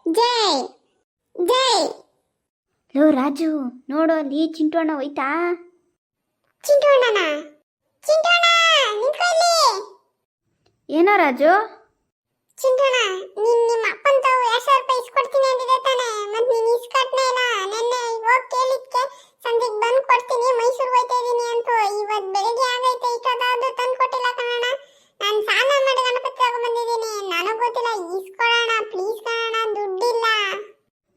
ಜೈ ಜೈ. Low Raju, ನೋಡು ಅಲ್ಲಿ ಚಿಂಟು ಅಣ್ಣ ಹೋಯ್ತಾ? ಚಿಂಟು ಅಣ್ಣನ? ಚಿಂಟು ಅಣ್ಣ ನಿಂತ್ಕೊ ಇಲ್ಲಿ. ಏನೋ ರಾಜು? ಚಿಂಟು ಅಣ್ಣ, ನಿಮ್ಮ ಅಪ್ಪನ ತಾವು 2,000 ರೂಪಾಯಿ ಇಸ್ಕೊಡ್ತೀನಿ ಅಂದಿದೆ ತಾನೆ, ಮತ್ತೆ ನೀನು ಇಸ್ಕೊಟ್ನೇ ಇಲ್ಲ. ನೆನ್ನೆ ಹೋಗಿ ಕೇಳಿದ್ಕೆ ಸಂಜೆಗೆ ಬಂದು ಕೊಡ್ತೀನಿ, ಮೈಸೂರು ಹೋಯ್ತಾ ಇದೀನಿ ಅಂತ. ಇವತ್ತು ಬೆಳಿಗ್ಗೆ ಆಗೈತೆ, ಇಷ್ಟೊತ್ತಾದ್ರೂ ತಂದು ಕೊಟ್ಟಿಲ್ಲ ಕಣಣ್ಣ. ನಾನು ಸ್ನಾನ ಮಾಡಿ ಗಣಪತಿ ತಗೊಂಡ್ಬಂದಿದ್ದೀನಿ, ನನಗೆ ಗೊತ್ತಿಲ್ಲ. ಇಸ್ಕೊಡೋಣ ಪ್ಲೀಸ್ ಕಣಣ್ಣ, ದುಡ್ಡಿಲ್ಲ.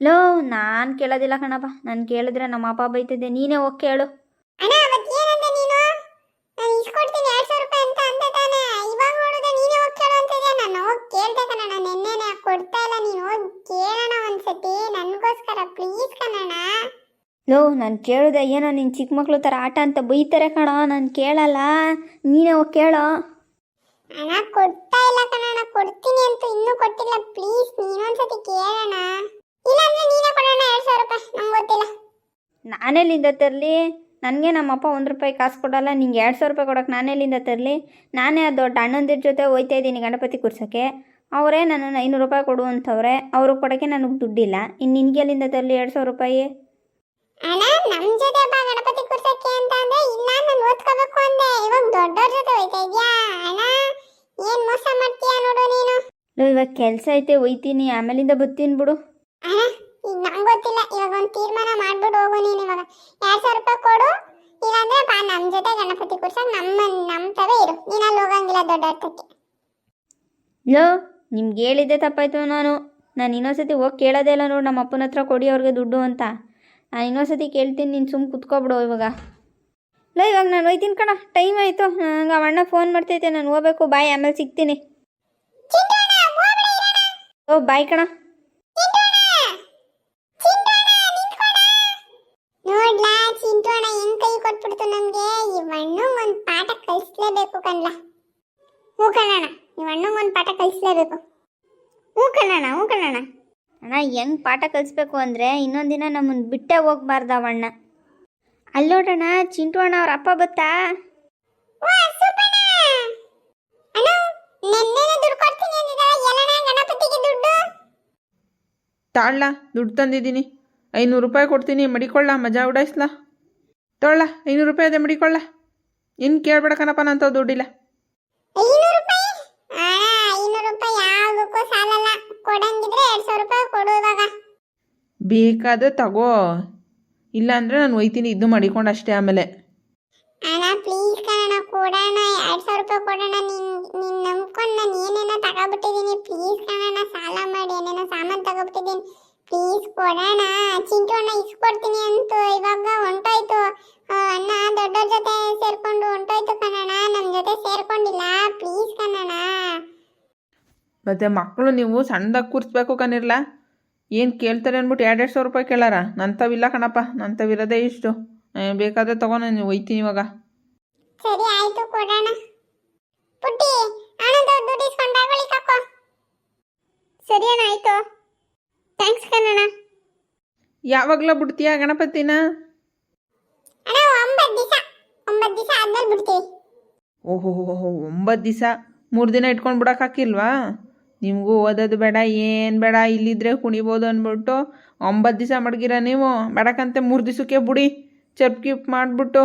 ಲೋ, ನಾನು ಕೇಳೋದಿಲ್ಲ ಕಣಪ್ಪ. ನಾನು ಕೇಳಿದ್ರೆ ನಮ್ಮ ಅಪ್ಪ ಬೈತಿದ್ದೆ, ನೀನೇ ಹೋಗಿ ಕೇಳು. ಅಣ್ಣ ಅವತ್ತು ಏನಂದೆ ನೀನು? ನಾನು ಇಸ್ಕೊಡ್ತೀನಿ 2,000 ರೂಪಾಯಿ ಅಂತ ಅಂದೆ ತಾನೆ. ಇವಾಗ ನೋಡಿದ್ರೆ ನೀನೇ ಹೋಗಿ ಕೇಳು ಅಂತಿದ್ಯಾ. ನಾನು ಹೋಗಿ ಕೇಳ್ದೆ ಕಣಣ್ಣ, ನೆನ್ನೆನೆ ಕೊಡ್ತಾ ಇಲ್ಲ. ನೀನು ಹೋಗಿ ಕೇಳೋಣ ಒಂದ್ಸತಿ ನನಗೋಸ್ಕರ ಪ್ಲೀಸ್ ಕಣಣ್ಣ. ಲೋ, ನಾನು ಕೇಳಿದೆ ಏನೋ ನಿನ್ನ ಚಿಕ್ಕ ಮಕ್ಳು ಥರ ಆಟ ಅಂತ ಬೈತಾರೆ ಕಣೋ. ನಾನು ಕೇಳಲ್ಲ, ನೀನೇ ಹೋಗಿ ಕೇಳೋ. ಅಣ್ಣ ಕೊಡ್ತಾ ಇಲ್ಲ ಕಣಣ್ಣ, ಕೊಡ್ತೀನಿ ಅಂತ ಇನ್ನೂ ಕೊಟ್ಟಿಲ್ಲ. ಪ್ಲೀಸ್ ನೀನೊಂದ್ಸತಿ ಕೇಳೋಣ, ಇಲ್ಲಾಂದ್ರೆ ನೀನೇ ಕೊಡೋಣ 2,000 ರೂಪಾಯಿ. ನಂಗೆ ಗೊತ್ತಿಲ್ಲ. ನಾನೆಲ್ಲಿಂದ ತರಲಿ? ನನಗೆ ನಮ್ಮಪ್ಪ 1 ರೂಪಾಯಿ ಕಾಸು ಕೊಡಲ್ಲ, ನಿಂಗೆ 2,000 ರೂಪಾಯಿ ಕೊಡೋಕೆ ನಾನೆಲ್ಲಿಂದ ತರಲಿ? ನಾನೇ ಆ ದೊಡ್ಡ ಅಣ್ಣಂದಿರ ಜೊತೆ ಹೋಯ್ತಾ ಇದ್ದೀನಿ ಗಣಪತಿ ಕೂರ್ಸೋಕ್ಕೆ. ಅವರೇ ನನ್ನ 500 ರೂಪಾಯಿ ಕೊಡು ಅಂತವ್ರೆ, ಅವರು ಕೊಡೋಕ್ಕೆ ನನಗೆ ದುಡ್ಡಿಲ್ಲ. ಇನ್ನು ನಿನಗೆ ಎಲ್ಲಿಂದ ತರಲಿ 2,000 ರೂಪಾಯಿ? ಅಣ್ಣ ನಮ್ಮ ಜೊತೆ ಬಾ ಗಣಪತಿ ಕೂರ್ಸಕ್ಕೆ ಅಂತ ಅಂದ್ರೆ, ಇಲ್ಲ ನಾನು ಓದ್ಕೋಬೇಕು ಅಂದೆ. ಇವಾಗ ದೊಡ್ಡವ್ರ ಜೊತೆ ಹೋಯ್ತಾ ಇದ್ಯಾ ಅಣ್ಣ? ಏನ್ ಮೋಸ ಮಾಡ್ತೀಯಾ ನೋಡು ನೀನು. ಲೋ, ಇವಾಗ ಕೆಲಸ ಐತೆ, ಹೋಯ್ತೀನಿ, ಆಮೇಲಿಂದ ಬರ್ತೀನಿ ಬಿಡು. ಅಣ್ಣ ಈಗ ನಂಗೆ ಗೊತ್ತಿಲ್ಲ, ಇವಾಗ ಒಂದು ತೀರ್ಮಾನ ಮಾಡ್ಬಿಟ್ಟು ಹೋಗು ನೀನು. ಇವಾಗ 2,000 ರೂಪಾಯಿ ಕೊಡು, ಇಲ್ಲಾಂದ್ರೆ ಬಾ ನಮ್ಮ ಜೊತೆ ಗಣಪತಿ ಕೂರ್ಸಕ್ ನಮ್ಮ ತವೇ ಇರು. ನೀನು ಅಲ್ಲಿ ಹೋಗಂಗಿಲ್ಲ ದೊಡ್ಡವ್ರಕ್ಕೆ. ಲೋ, ನಿಮ್ಗೆ ಹೇಳಿದ್ದೆ ತಪ್ಪಾಯ್ತು. ನಾನು ಇನ್ನೊಂದ್ಸತಿ ಹೋಗಿ ಕೇಳೋದೇ ಇಲ್ಲ ನೋಡು ನಮ್ಮ ಅಪ್ಪನ ಹತ್ರ ಕೊಡಿ ಅವ್ರಿಗೆ ದುಡ್ಡು ಅಂತ. ನಾನು ಇನ್ನೊಂದ್ಸತಿ ಕೇಳ್ತೀನಿ, ನೀನು ಸುಮ್ಮನೆ ಕುತ್ಕೊಬಿಡು ಇವಾಗ. ಲೋ, ಇವಾಗ ನಾನು ಹೋಯ್ತೀನಿ ಕಣ, ಟೈಮ್ ಆಯಿತು. ನಂಗೆ ಅಣ್ಣ ಫೋನ್ ಮಾಡ್ತೈತೆ, ನಾನು ಹೋಗ್ಬೇಕು. ಬಾಯ್, ಆಮೇಲೆ ಸಿಗ್ತೀನಿ. ಓ ಬಾಯ್ ಕಣ. ನೋಡ್ಲಾ ಚಿಂಟು ಅಣ್ಣ ಹೆಂಗ್ ಕೈ ಕೊಟ್ಬಿಡ್ತು ನಮ್ಗೆ. ಇವಣ್ಣು ಒಂದು ಪಾಠ ಕಲಿಸ್ಲೇಬೇಕು ಕಣ್ಲ. ಹ್ಞೂ ಕಣಣ್ಣ, ಇವಣ್ಣು ಒಂದು ಪಾಠ ಕಲಿಸ್ಲೇಬೇಕು. ಹ್ಞೂ ಕಣಣ್ಣ, ಹ್ಞೂ ಕಣಣ್ಣ. ಅಣ್ಣ ಹೆಂಗೆ ಪಾಠ ಕಲಿಸ್ಬೇಕು ಅಂದರೆ, ಇನ್ನೊಂದಿನ ನಮ್ಮನ್ನು ಬಿಟ್ಟೇ ಹೋಗ್ಬಾರ್ದು ಅವಣ್ಣ. ಅಲ್ಲಿ ನೋಡೋಣ, ಚಿಂಟು ಅಣ್ಣ ಅವ್ರ ಅಪ್ಪ ಬತ್ತಾ? ತಾಳ್ಲ, ದುಡ್ಡು ತಂದಿದ್ದೀನಿ. 500 ರೂಪಾಯಿ ಕೊಡ್ತೀನಿ, ಮಡಿಕೊಳ್ಳ, ಮಜಾ ಉಡಾಯಿಸ್ಲಾ. ತೊಗೊಳ್ಳ, 500 ರೂಪಾಯಿ ಅದೇ ಮಡಿಕೊಳ್ಳ. ಇನ್ನು ಕೇಳ್ಬೇಡ ಕಣಪ್ಪ, ನಂತವ್ ದುಡ್ಡಿಲ್ಲ. 500 ರೂಪಾಯಿ? 500 ರೂಪಾಯಿ ಯಾವುದಕ್ಕೂ ಸಾಲಲ್ಲ. ಕೊಡಂಗಿದ್ರೆ 2,000 ರೂಪಾಯಿ ಕೊಡು ಇವಾಗ. ಬೇಕಾದ್ರೆ ತಗೋ, ಇಲ್ಲ ಅಂದರೆ ನಾನು ಒಯ್ತೀನಿ, ಇದು ಮಡಿಕೊಂಡು ಅಷ್ಟೇ. ಆಮೇಲೆ ಅಣ್ಣ ಪ್ಲೀಸ್ ಕಣ ಕೊಡೋಣ, 2,000 ರೂಪಾಯಿ ಕೊಡೋಣ. ನೀನು ನಂಬ್ಕೊಂಡು ನಾನು ಏನೇನೋ ತಗೊಬಿಟ್ಟಿದ್ದೀನಿ. ಪ್ಲೀಸ್ ಕಣ, ಸಾಲ ಮಾಡಿ ಏನೇನೋ ಸಾಮಾನು ತಗೊಬಿಟ್ಟಿದ್ದೀನಿ. ಪ್ಲೀಸ್ ಕೊಡೋಣ. ಚಿಂಟು ಅಣ್ಣ ಇಸ್ಕೊಡ್ತೀನಿ ಅಂತ ಇವಾಗ ಹೊಂಟೋಯ್ತು. ಅಣ್ಣ ದೊಡ್ಡವ್ರ ಜೊತೆ ಸೇರ್ಕೊಂಡು ಹೊಂಟೋಯ್ತು ಕಣಣ್ಣ, ನಮ್ಮ ಜೊತೆ ಸೇರ್ಕೊಂಡಿಲ್ಲ. ಪ್ಲೀಸ್ ಕಣಣ್ಣ. ಮತ್ತು ಮಕ್ಕಳು ನೀವು ಸಣ್ಣದಾಗಿ ಕೂರಿಸ್ಬೇಕು ಕಣ್ಣಿರ್ಲ. ಏನು ಕೇಳ್ತಾರೆ ಅಂದ್ಬಿಟ್ಟು 200 ರೂಪಾಯಿ ಕೇಳಾರ? ನಂತವಿಲ್ಲ ಕಣಪ್ಪ, ನಂತವಿರೋದೇ ಇಷ್ಟು. ಬೇಕಾದರೆ ತಗೋ, ನಾನು ಒಯ್ತೀನಿ ಇವಾಗ. ಸರಿ ಆಯ್ತು, ಕೊಡೋಣ. ಪುಟ್ಟಿ ಅಣ್ಣ ದುಡ್ಡು ಇಸ್ಕೊಂಡಾಗಳಿ ಕಾಕೋ. ಸರಿ ಅಣ್ಣ, ಆಯ್ತು. ಥ್ಯಾಂಕ್ಸ್ ಕಣಣ್ಣ. ಯಾವಾಗಲ ಬಿಡ್ತೀಯಾ ಗಣಪತಿನ? ಅಣ್ಣ 9 ದಿವಸ ಆದ್ಮೇಲೆ ಬಿಡ್ತೀವಿ. ಓಹೋ, 9 ದಿವಸ? 3 ದಿನ ಇಟ್ಕೊಂಡು ಬಿಡೋಕೆ ಹಾಕಿಲ್ವಾ? ನಿಮಗೂ ಓದೋದು ಬೇಡ, ಏನು ಬೇಡ, ಇಲ್ಲಿದ್ದರೆ ಕುಣಿಬೋದು ಅಂದ್ಬಿಟ್ಟು 9 ದಿವಸ ಮಡಗಿರ ನೀವು. ಬೇಡಕ್ಕಂತೆ 3 ದಿವಸಕ್ಕೆ ಬಿಡಿ, ಚಪ್ ಗಿಪ್ ಮಾಡಿಬಿಟ್ಟು.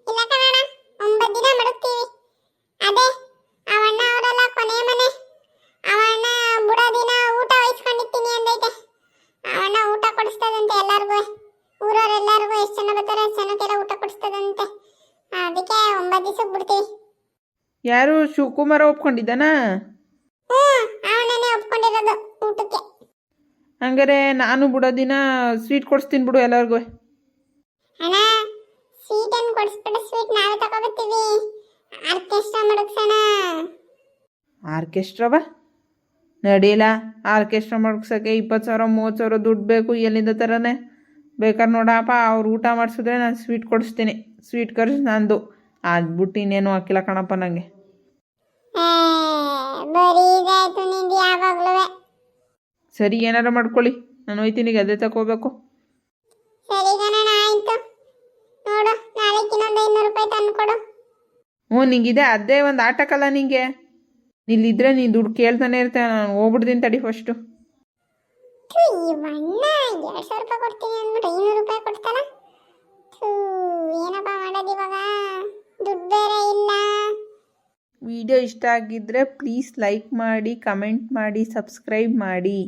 ಇಲ್ಲ ಕಣಣ್ಣ, 9 ದಿನ ಮಡಗ್ತೀವಿ. ಅದೇ ಅವಣ್ಣ ಅವರೆಲ್ಲ ಕೊನೆ ಮನೆ. ಅವಣ್ಣ ಬುಡೋ ದಿನ ಊಟ ವಹಿಸ್ಕೊಂಡಿರ್ತೀನಿ ಅಂದೈತೆ. ಅವಣ್ಣ ಊಟ ಕೊಡಿಸ್ತದಂತೆ ಎಲ್ಲರಿಗೂ, ಊರವರೆಲ್ಲರಿಗೂ. ಎಷ್ಟು ಜನ ಬರ್ತಾರೆ ಅಷ್ಟು ಜನಕ್ಕೆಲ್ಲ ಊಟ ಕೊಡಿಸ್ತದಂತೆ. ಅದಕ್ಕೆ 9 ದಿವಸಕ್ಕೆ ಬಿಡ್ತೀವಿ. ಯಾರು ಶಿವಕುಮಾರ ಒಪ್ಕೊಂಡಿದ್ದಾನಾ? ಅವನೇ ಒಪ್ಕೊಂಡಿರೋದು ಊಟಕ್ಕೆ. ಹಂಗಾರೆ ನಾನು ಬಿಡೋ ದಿನ ಸ್ವೀಟ್ ಕೊಡಿಸ್ತೀನಿ ಬಿಡು ಎಲ್ಲರಿಗೂ. ಅಣ್ಣ ಸ್ವೀಟ್ ಏನು ಕೊಡಿಸ್ಬಿಟ್ಟು, ಸ್ವೀಟ್ ನಾವೇ ತಗೋಬರ್ತೀವಿ. ಆರ್ಕೆಸ್ಟ್ರಾ ಮಡಗ್ಸೋಣ. ಆರ್ಕೆಸ್ಟ್ರಾವ ನಡೀಲ. ಆರ್ಕೆಸ್ಟ್ರಾ ಮಡಗ್ಸೋಕ್ಕೆ 20,000 30,000 ದುಡ್ಡು ಬೇಕು, ಎಲ್ಲಿಂದ ಥರನೇ. ಬೇಕಾದ್ರೆ ನೋಡಪ್ಪ, ಅವ್ರು ಊಟ ಮಾಡಿಸಿದ್ರೆ ನಾನು ಸ್ವೀಟ್ ಕೊಡಿಸ್ತೀನಿ. ಸ್ವೀಟ್ ಖರ್ಚು ನಂದು. ಅದ್ಬಿಟ್ಟು ಇನ್ನೇನು ಹಾಕಿಲ್ಲ ಕಣಪ್ಪ ನನಗೆ. ಬರೀ ಇದಾಯ್ತು ನಿಂದು ಯಾವಾಗಲೂ. ಸರಿ, ಏನಾರು ಮಾಡ್ಕೊಳ್ಳಿ, ನಾನು ಹೋಯ್ತೀನಿ, ಗದ್ದೆ ತಗೋಬೇಕು. ಸರಿ ಕಣಣ್ಣ, ಆಯ್ತು. ನೋಡು, ನಾಳೆಗೆ ಇನ್ನೊಂದು 500 ರೂಪಾಯಿ ತಂದು ಕೊಡು. ಹ್ಞೂ, ನಿಂಗಿದೆ ಅದೇ ಒಂದು ಆಟಕ್ಕಲ್ಲ ನಿಂಗೆ. ಇಲ್ಲಿದ್ದರೆ ನೀನು ದುಡ್ಡು ಕೇಳ್ತಾನೆ ಇರ್ತೇನೆ. ನಾನು ಹೋಗ್ಬಿಡ್ತೀನಿ ತಡಿ ಫಸ್ಟು. ಇವಣ್ಣ 2,000 ರೂಪಾಯಿ ಕೊಡ್ತೀನಿ ಅಂದ್ಬಿಟ್ಟು 500 ರೂಪಾಯಿ ಕೊಡ್ತಾನ. ಥೂ, ಏನಪ್ಪ ಮಾಡೋದು ಇವಾಗ? ದುಡ್ಡು ಬೇರೆ ಇಲ್ಲ. ವಿಡಿಯೋ ಇಷ್ಟ ಆಗಿದ್ದರೆ ಪ್ಲೀಸ್ ಲೈಕ್ ಮಾಡಿ, ಕಮೆಂಟ್ ಮಾಡಿ, ಸಬ್ಸ್ಕ್ರೈಬ್ ಮಾಡಿ.